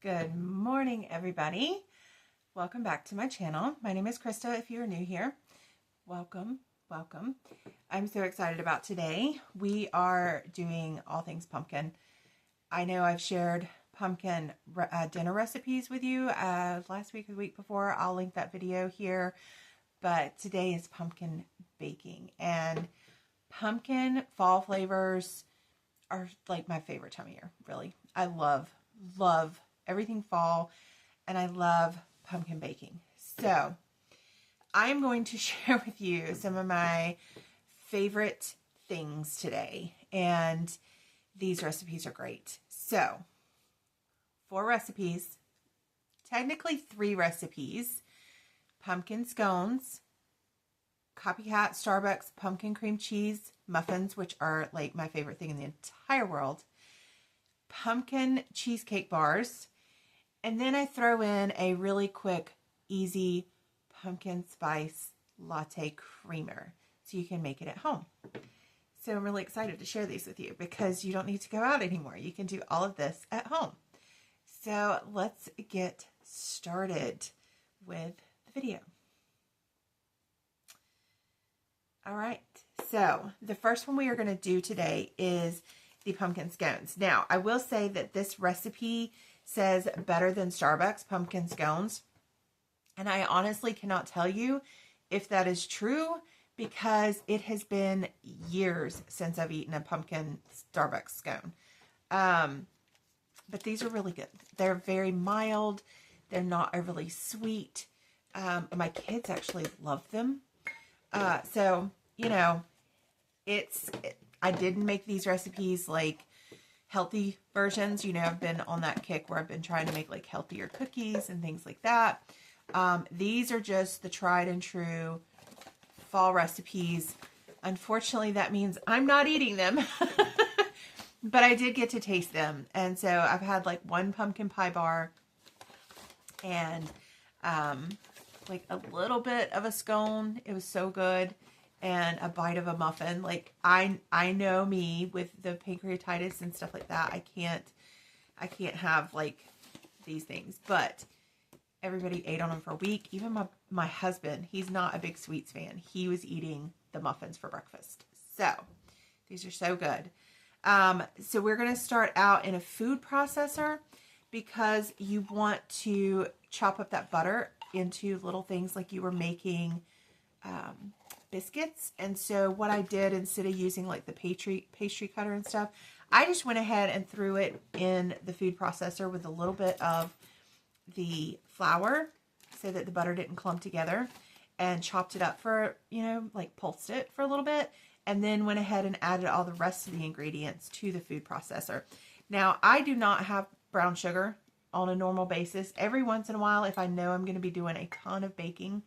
Good morning, everybody. Welcome back to my channel. My name is Krista. If you are new here, welcome. I'm so excited about today. We are doing all things pumpkin. I know I've shared pumpkin dinner recipes with you last week or the week before. I'll link that video here. But today is pumpkin baking. And pumpkin fall flavors are like my favorite time of year, really. I love everything fall, and I love pumpkin baking. So I am going to share with you some of my favorite things today, and these recipes are great. So 4 recipes, technically 3 recipes: pumpkin scones, copycat Starbucks pumpkin cream cheese muffins, which are like my favorite thing in the entire world, pumpkin cheesecake bars, and then I throw in a really quick, easy pumpkin spice latte creamer so you can make it at home. So I'm really excited to share these with you because you don't need to go out anymore. You can do all of this at home. So let's get started with the video. All right, so the first one we are going to do today is the pumpkin scones. Now, I will say that this recipe says better than Starbucks pumpkin scones, and I honestly cannot tell you if that is true because it has been years since I've eaten a pumpkin Starbucks scone. But these are really good. They're very mild. They're not overly sweet. My kids actually love them. So, you know, I didn't make these recipes like healthy versions. You know, I've been on that kick where I've been trying to make like healthier cookies and things like that. These are just the tried and true fall recipes. Unfortunately, that means I'm not eating them, but I did get to taste them. And so I've had like 1 pumpkin pie bar and, like a little bit of a scone. It was so good. And a bite of a muffin. Like I know me with the pancreatitis and stuff like that. I can't have like these things, but everybody ate on them for a week. Even my husband, he's not a big sweets fan. He was eating the muffins for breakfast. So these are so good. So we're going to start out in a food processor because you want to chop up that butter into little things like you were making biscuits. And so what I did, instead of using like the pastry cutter and stuff, I just went ahead and threw it in the food processor with a little bit of the flour so that the butter didn't clump together, and chopped it up for, you know, like pulsed it for a little bit, and then went ahead and added all the rest of the ingredients to the food processor. Now, I do not have brown sugar on a normal basis. Every once in a while, if I know I'm going to be doing a ton of baking,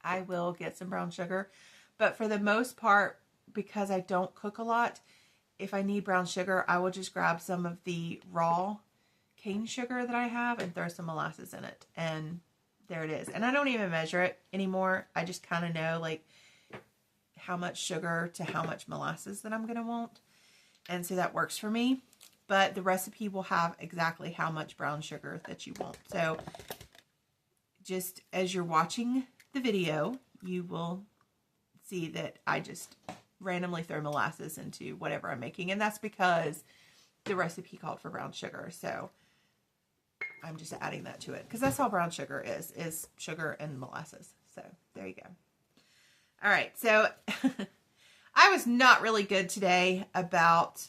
I will get some brown sugar. But for the most part, because I don't cook a lot, if I need brown sugar, I will just grab some of the raw cane sugar that I have and throw some molasses in it. And there it is. And I don't even measure it anymore. I just kind of know like how much sugar to how much molasses that I'm going to want. And so that works for me. But the recipe will have exactly how much brown sugar that you want. So just as you're watching the video, you will see that I just randomly throw molasses into whatever I'm making. And that's because the recipe called for brown sugar. So I'm just adding that to it because that's all brown sugar is sugar and molasses. So there you go. All right. So I was not really good today about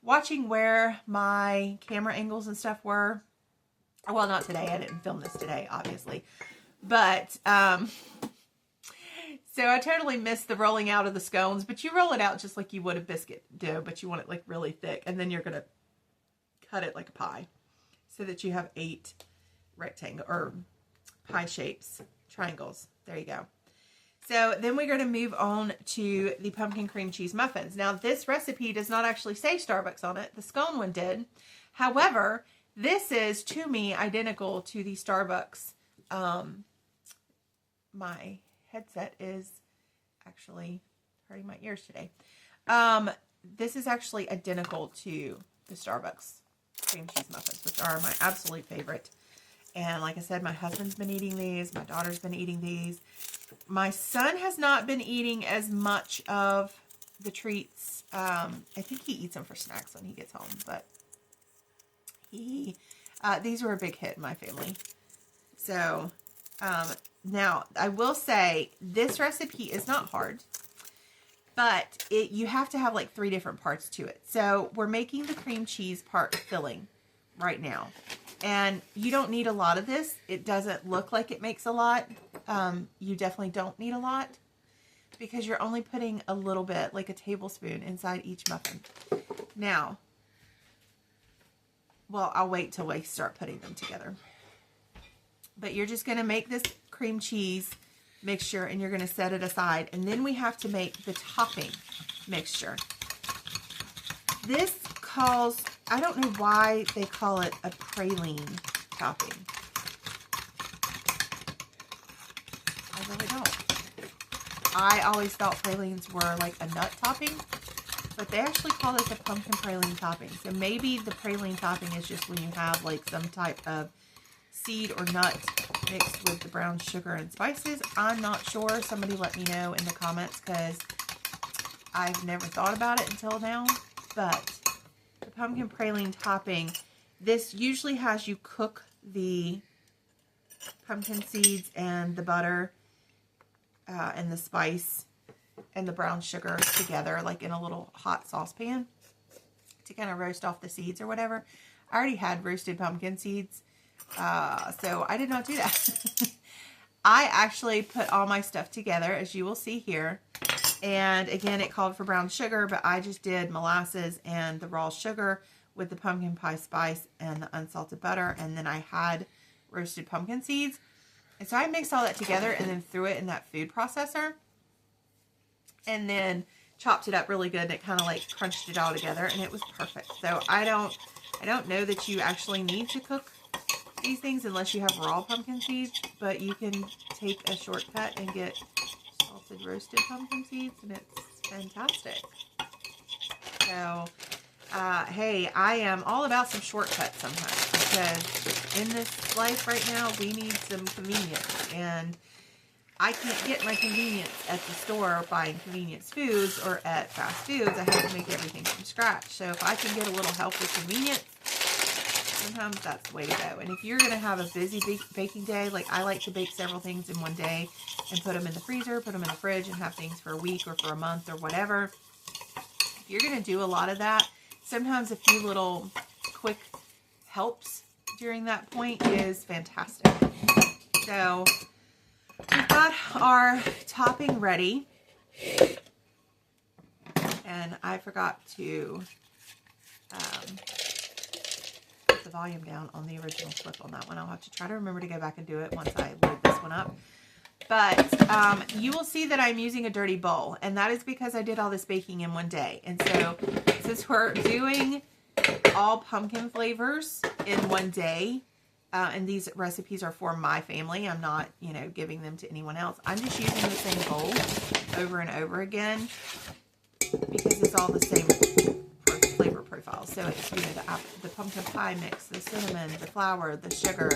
watching where my camera angles and stuff were. Well, not today. I didn't film this today, obviously. But, so I totally missed the rolling out of the scones. But you roll it out just like you would a biscuit dough. But you want it like really thick. And then you're going to cut it like a pie. So that you have 8 rectangle or pie shapes, triangles. There you go. So then we're going to move on to the pumpkin cream cheese muffins. Now, this recipe does not actually say Starbucks on it. The scone one did. However, this is, to me, identical to the Starbucks. My headset is actually hurting my ears today. This is actually identical to the Starbucks cream cheese muffins, which are my absolute favorite. And like I said, my husband's been eating these. My daughter's been eating these. My son has not been eating as much of the treats. I think he eats them for snacks when he gets home, but these were a big hit in my family. So, now I will say this recipe is not hard, but you have to have like 3 different parts to it. So we're making the cream cheese part filling right now. And you don't need a lot of this. It doesn't look like it makes a lot. You definitely don't need a lot because you're only putting a little bit, like a tablespoon, inside each muffin. Now, well, I'll wait till we start putting them together. But you're just going to make this cream cheese mixture and you're going to set it aside. And then we have to make the topping mixture. This calls, I don't know why they call it a praline topping. I really don't. I always thought pralines were like a nut topping, but they actually call this a pumpkin praline topping. So maybe the praline topping is just when you have like some type of seed or nut mixed with the brown sugar and spices. I'm not sure. Somebody let me know in the comments because I've never thought about it until now. But the pumpkin praline topping, this usually has you cook the pumpkin seeds and the butter and the spice and the brown sugar together, like in a little hot saucepan to kind of roast off the seeds or whatever. I already had roasted pumpkin seeds, so I did not do that. I actually put all my stuff together, as you will see here. And again, it called for brown sugar, but I just did molasses and the raw sugar with the pumpkin pie spice and the unsalted butter. And then I had roasted pumpkin seeds. And so I mixed all that together and then threw it in that food processor. And then chopped it up really good. And it kind of like crunched it all together and it was perfect. So I don't know that you actually need to cook these things unless you have raw pumpkin seeds, but you can take a shortcut and get salted roasted pumpkin seeds and it's fantastic. So hey, I am all about some shortcuts sometimes because in this life right now we need some convenience, and I can't get my convenience at the store buying convenience foods or at fast foods. I have to make everything from scratch. So if I can get a little help with convenience, sometimes that's the way to go. And if you're going to have a busy baking day, like I like to bake several things in one day and put them in the freezer, put them in the fridge, and have things for a week or for a month or whatever. If you're going to do a lot of that, sometimes a few little quick helps during that point is fantastic. So we've got our topping ready. And I forgot to the volume down on the original clip on that one. I'll have to try to remember to go back and do it once I load this one up. But you will see that I'm using a dirty bowl, and that is because I did all this baking in one day. And so since we're doing all pumpkin flavors in one day, and these recipes are for my family, I'm not, you know, giving them to anyone else. I'm just using the same bowl over and over again because it's all the same flavor profile. So it's, you know, the pumpkin pie mix, the cinnamon, the flour, the sugar.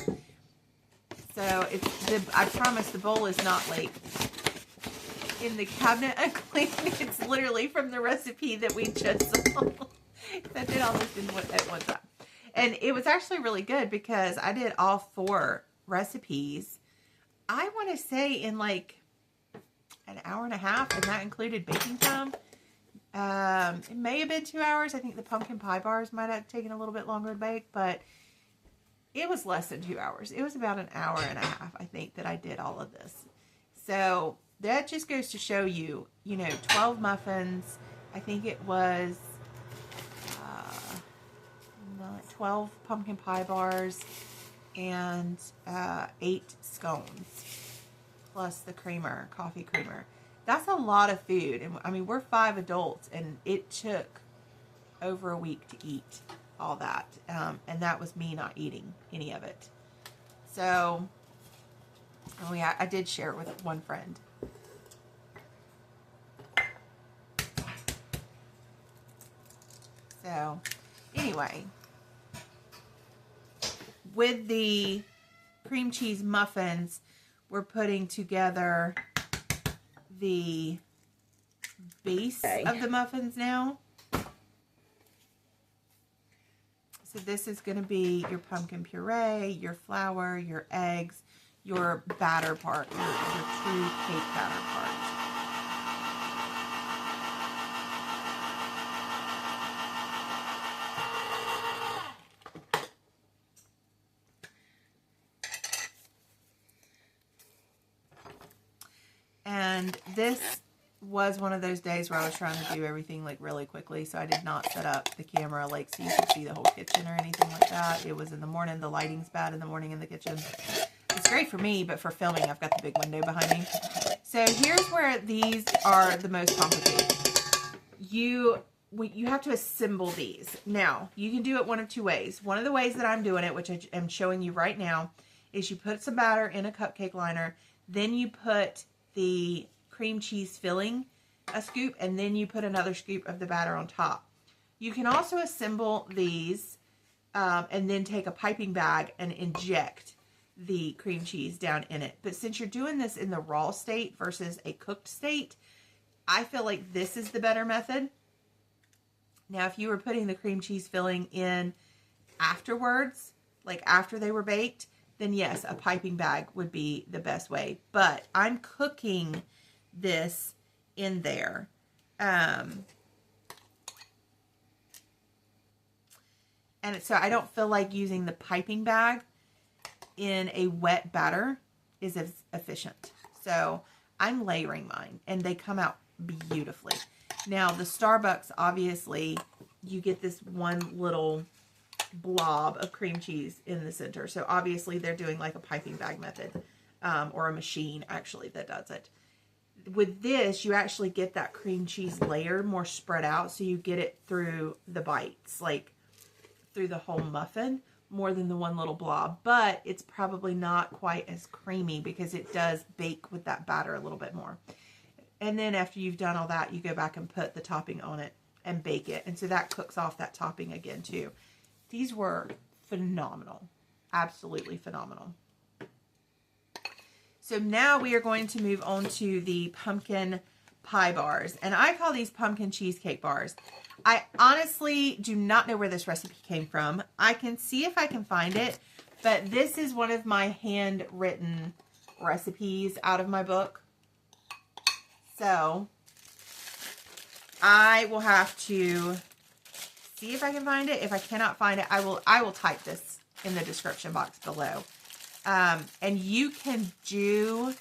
So it's I promise the bowl is not like in the cabinet unclean. It's literally from the recipe that we just saw. I did all this at one time. And it was actually really good because I did all 4 recipes, I want to say in like an hour and a half, and that included baking time. It may have been 2 hours. I think the pumpkin pie bars might have taken a little bit longer to bake, but it was less than 2 hours. It was about an hour and a half, I think, that I did all of this. So that just goes to show you, you know, 12 muffins. I think it was 12 pumpkin pie bars and 8 scones plus the creamer, coffee creamer. That's a lot of food. And I mean, we're 5 adults and it took over a week to eat all that. And that was me not eating any of it. So, oh yeah, I did share it with one friend. So, Anyway, with the cream cheese muffins, we're putting together the base of the muffins now. So this is going to be your pumpkin puree, your flour, your eggs, your batter part, your true cake batter part. And this was one of those days where I was trying to do everything like really quickly, so I did not set up the camera like so you could see the whole kitchen or anything like that. It was in the morning. The lighting's bad in the morning in the kitchen. It's great for me, but for filming, I've got the big window behind me. So here's where these are the most complicated. You have to assemble these. Now, you can do it one of two ways. One of the ways that I'm doing it, which I am showing you right now, is you put some batter in a cupcake liner, then you put the cream cheese filling a scoop, and then you put another scoop of the batter on top. You can also assemble these and then take a piping bag and inject the cream cheese down in it. But since you're doing this in the raw state versus a cooked state, I feel like this is the better method. Now, if you were putting the cream cheese filling in afterwards, like after they were baked, then yes, a piping bag would be the best way. But I'm cooking this in there. And so I don't feel like using the piping bag in a wet batter is as efficient. So I'm layering mine, and they come out beautifully. Now, the Starbucks, obviously, you get this one little blob of cream cheese in the center. So obviously they're doing like a piping bag method, or a machine actually that does it. With this, you actually get that cream cheese layer more spread out, so you get it through the bites, like through the whole muffin, more than the one little blob. But it's probably not quite as creamy because it does bake with that batter a little bit more. And then after you've done all that, you go back and put the topping on it and bake it. And so that cooks off that topping again too. These were phenomenal. Absolutely phenomenal. So now we are going to move on to the pumpkin pie bars. And I call these pumpkin cheesecake bars. I honestly do not know where this recipe came from. I can see if I can find it, but this is one of my handwritten recipes out of my book. So I will have to see if I can find it. If I cannot find it, I will type this in the description box below. And you can do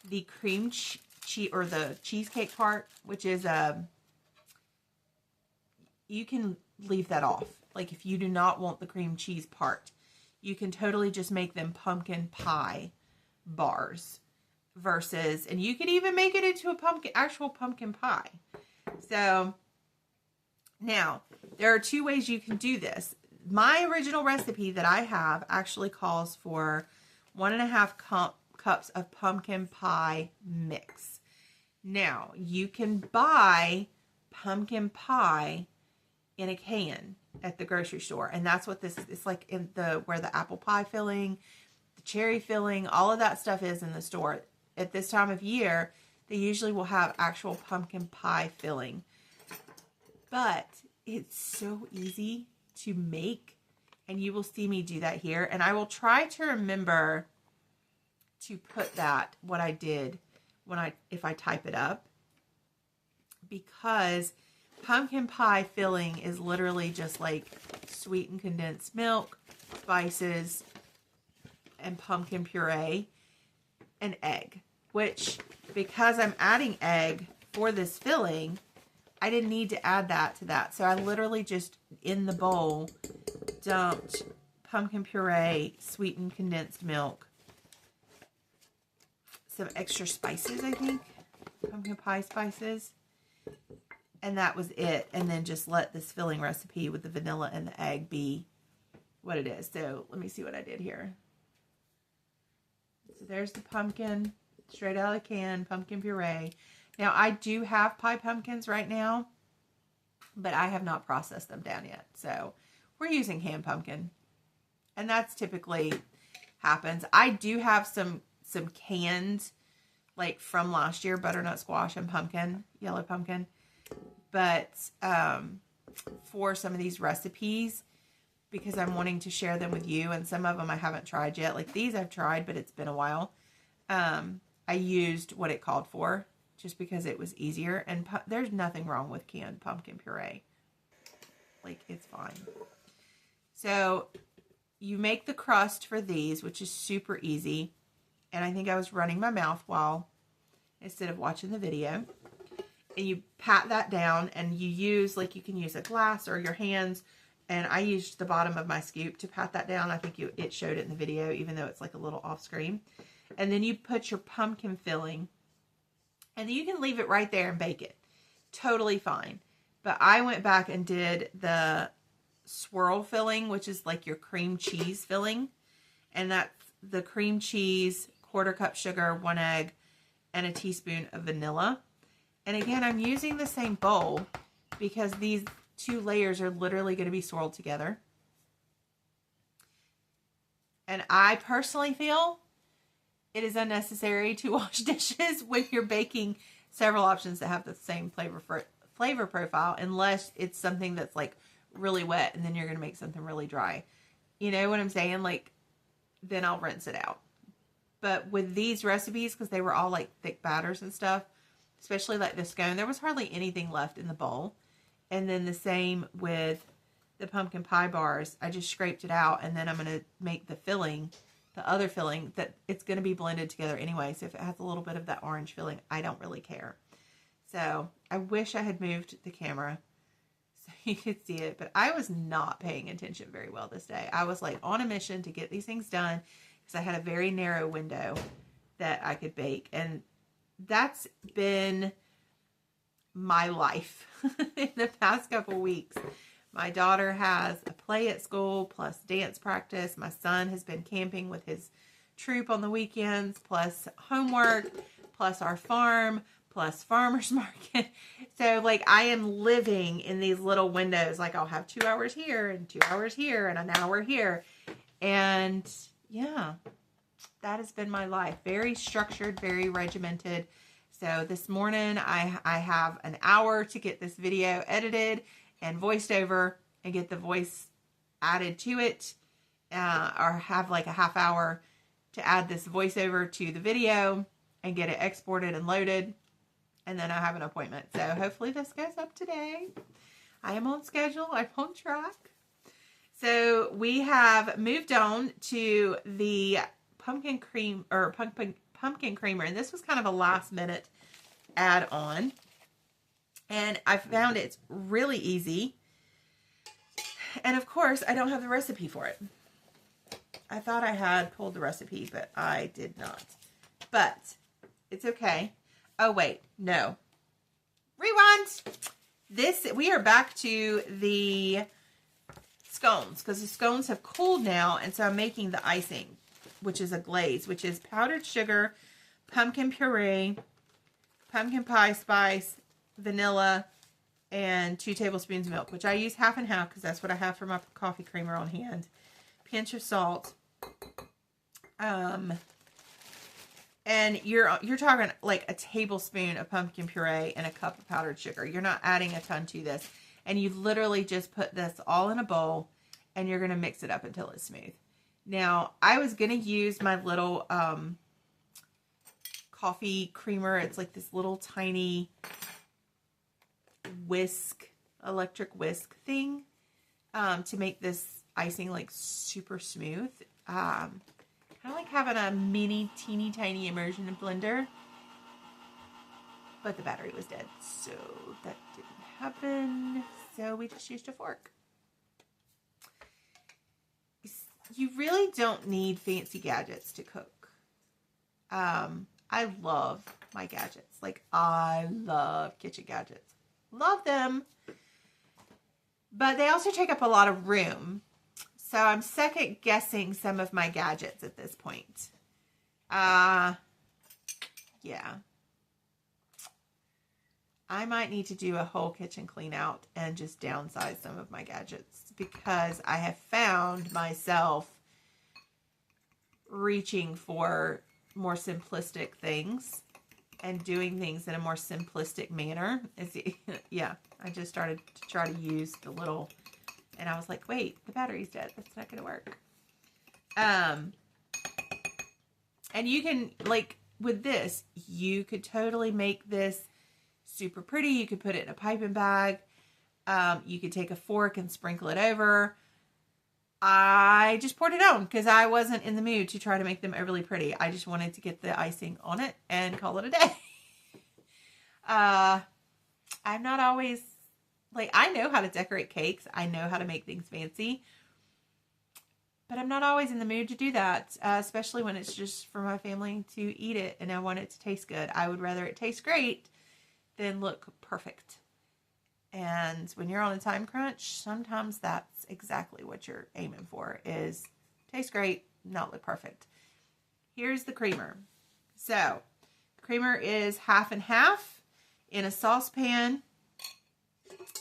the cream cheese or the cheesecake part, which is you can leave that off. Like if you do not want the cream cheese part, you can totally just make them pumpkin pie bars versus, and you can even make it into a actual pumpkin pie. So now there are two ways you can do this. My original recipe that I have actually calls for 1.5 cups of pumpkin pie mix. Now you can buy pumpkin pie in a can at the grocery store, and that's what this is. It's like in where the apple pie filling, the cherry filling, all of that stuff is in the store. At this time of year, they usually will have actual pumpkin pie filling. But it's so easy to make, and you will see me do that here. And I will try to remember to put that, what I did if I type it up, because pumpkin pie filling is literally just like sweetened condensed milk, spices, and pumpkin puree, and egg. Which, because I'm adding egg for this filling, I didn't need to add that to that. So I literally just, in the bowl, dumped pumpkin puree, sweetened condensed milk, some extra spices, I think, pumpkin pie spices, and that was it. And then just let this filling recipe with the vanilla and the egg be what it is. So let me see what I did here. So there's the pumpkin, straight out of the can, pumpkin puree. Now, I do have pie pumpkins right now, but I have not processed them down yet. So we're using canned pumpkin. And that's typically happens. I do have some canned, like from last year, butternut squash and pumpkin, yellow pumpkin. But for some of these recipes, because I'm wanting to share them with you, and some of them I haven't tried yet. Like these I've tried, but it's been a while. I used what it called for just because it was easier. And there's nothing wrong with canned pumpkin puree. Like, it's fine. So you make the crust for these, which is super easy. And I think I was running my mouth instead of watching the video. And you pat that down, and you use, like, you can use a glass or your hands. And I used the bottom of my scoop to pat that down. I think it showed it in the video, even though it's like a little off screen. And then you put your pumpkin filling, and you can leave it right there and bake it. Totally fine. But I went back and did the swirl filling, which is like your cream cheese filling. And that's the cream cheese, 1/4 cup sugar, 1 egg, and a teaspoon of vanilla. And again, I'm using the same bowl because these 2 layers are literally going to be swirled together. And I personally feel it is unnecessary to wash dishes when you're baking several options that have the same flavor profile, unless it's something that's like really wet and then you're going to make something really dry. You know what I'm saying? Like, then I'll rinse it out. But with these recipes, because they were all like thick batters and stuff, especially like the scone, there was hardly anything left in the bowl. And then the same with the pumpkin pie bars. I just scraped it out, and then I'm going to make the filling, the other filling, that it's going to be blended together anyway. So if it has a little bit of that orange filling, I don't really care. So I wish I had moved the camera so you could see it, but I was not paying attention very well this day. I was like on a mission to get these things done because I had a very narrow window that I could bake. And that's been my life in the past couple weeks. My daughter has a play at school plus dance practice. My son has been camping with his troop on the weekends, plus homework, plus our farm, plus farmer's market. So like I am living in these little windows. Like I'll have 2 hours here and 2 hours here and an hour here. And yeah, that has been my life. Very structured, very regimented. So this morning I have an hour to get this video edited and voiced over and get the voice added to it, or have like a half hour to add this voiceover to the video and get it exported and loaded. And then I have an appointment. So hopefully this goes up today. I am on schedule. I'm on track. So we have moved on to the pumpkin cream or pumpkin creamer. And this was kind of a last minute add on. And I found it's really easy. And of course, I don't have the recipe for it. I thought I had pulled the recipe, but I did not. But it's okay. Oh, wait. No. Rewind. We are back to the scones, because the scones have cooled now. And so I'm making the icing, which is a glaze, which is powdered sugar, pumpkin puree, pumpkin pie spice, vanilla, and 2 tablespoons of milk, which I use half and half because that's what I have for my coffee creamer on hand. Pinch of salt. And you're talking like a tablespoon of pumpkin puree and a cup of powdered sugar. You're not adding a ton to this. And you literally just put this all in a bowl and you're going to mix it up until it's smooth. Now, I was going to use my little coffee creamer. It's like this little tiny electric whisk thing, to make this icing like super smooth. Kind of like having a mini teeny tiny immersion blender, but the battery was dead, so that didn't happen. So we just used a fork. You really don't need fancy gadgets to cook. I love my gadgets. Like, I love kitchen gadgets. Love them. But they also take up a lot of room. So I'm second guessing some of my gadgets at this point. Yeah. I might need to do a whole kitchen clean out and just downsize some of my gadgets. because I have found myself reaching for more simplistic things and doing things in a more simplistic manner. Yeah, I just started to try to use the little, and I was like, wait, the battery's dead. That's not going to work. And you can, like, with this, you could totally make this super pretty. You could put it in a piping bag. You could take a fork and sprinkle it over. I just poured it on because I wasn't in the mood to try to make them overly pretty. I just wanted to get the icing on it and call it a day. I'm not always, like, I know how to decorate cakes. I know how to make things fancy. But I'm not always in the mood to do that, especially when it's just for my family to eat it and I want it to taste good. I would rather it taste great than look perfect. And when you're on a time crunch, sometimes that's exactly what you're aiming for, is taste great, not look perfect. Here's the creamer. So, creamer is half and half in a saucepan,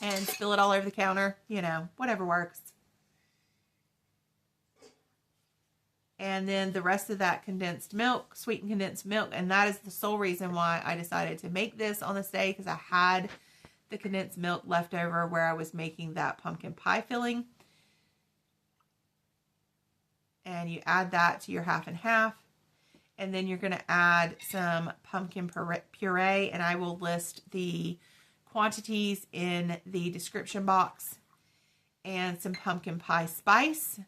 and spill it all over the counter, you know, whatever works. And then the rest of that condensed milk, sweetened condensed milk, and that is the sole reason why I decided to make this on this day, because I had the condensed milk left over where I was making that pumpkin pie filling. And you add that to your half and half. And then you're going to add some pumpkin puree, and I will list the quantities in the description box. And some pumpkin pie spice.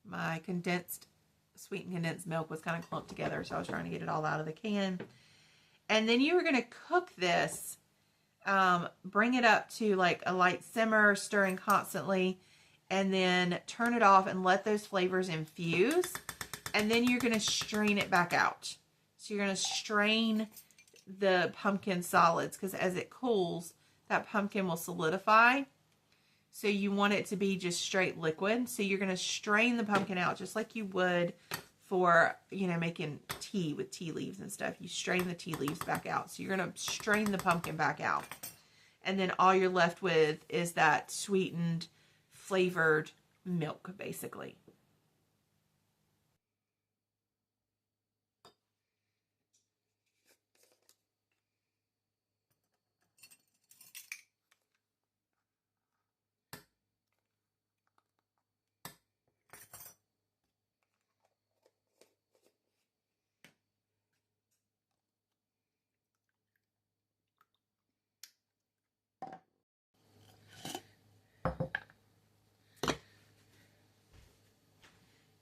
My sweetened condensed milk was kind of clumped together, so I was trying to get it all out of the can. And then you were going to cook this, bring it up to like a light simmer, stirring constantly, and then turn it off and let those flavors infuse. And then you're going to strain it back out. So you're going to strain the pumpkin solids, because as it cools, that pumpkin will solidify. So you want it to be just straight liquid. So you're going to strain the pumpkin out just like you would for, you know, making tea with tea leaves and stuff. You strain the tea leaves back out. So you're going to strain the pumpkin back out. And then all you're left with is that sweetened, flavored milk, basically.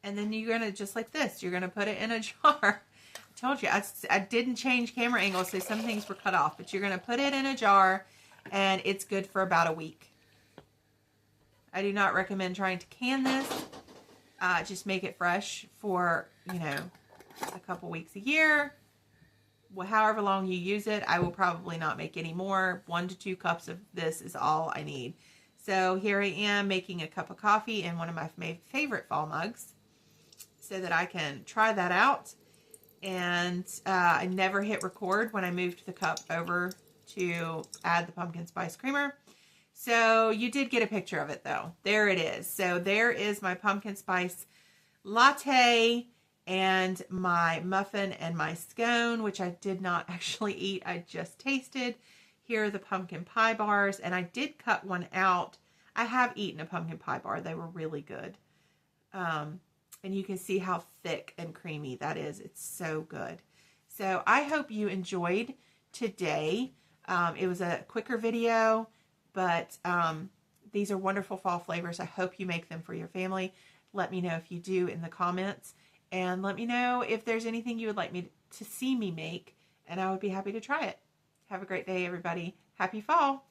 And then you're going to, just like this, you're going to put it in a jar. I told you, I didn't change camera angles, so some things were cut off. But you're going to put it in a jar, and it's good for about a week. I do not recommend trying to can this. Just make it fresh for, you know, a couple weeks a year. Well, however long you use it, I will probably not make any more. 1 to 2 cups of this is all I need. So here I am making a cup of coffee in one of my favorite fall mugs, so that I can try that out. And I never hit record when I moved the cup over to add the pumpkin spice creamer. So you did get a picture of it though. There it is. So there is my pumpkin spice latte and my muffin and my scone, which I did not actually eat. I just tasted. Here are the pumpkin pie bars, and I did cut one out. I have eaten a pumpkin pie bar. They were really good. And you can see how thick and creamy that is. It's so good. So I hope you enjoyed today. It was a quicker video, but these are wonderful fall flavors. I hope you make them for your family. Let me know if you do in the comments. And let me know if there's anything you would like me to see me make. And I would be happy to try it. Have a great day, everybody. Happy fall.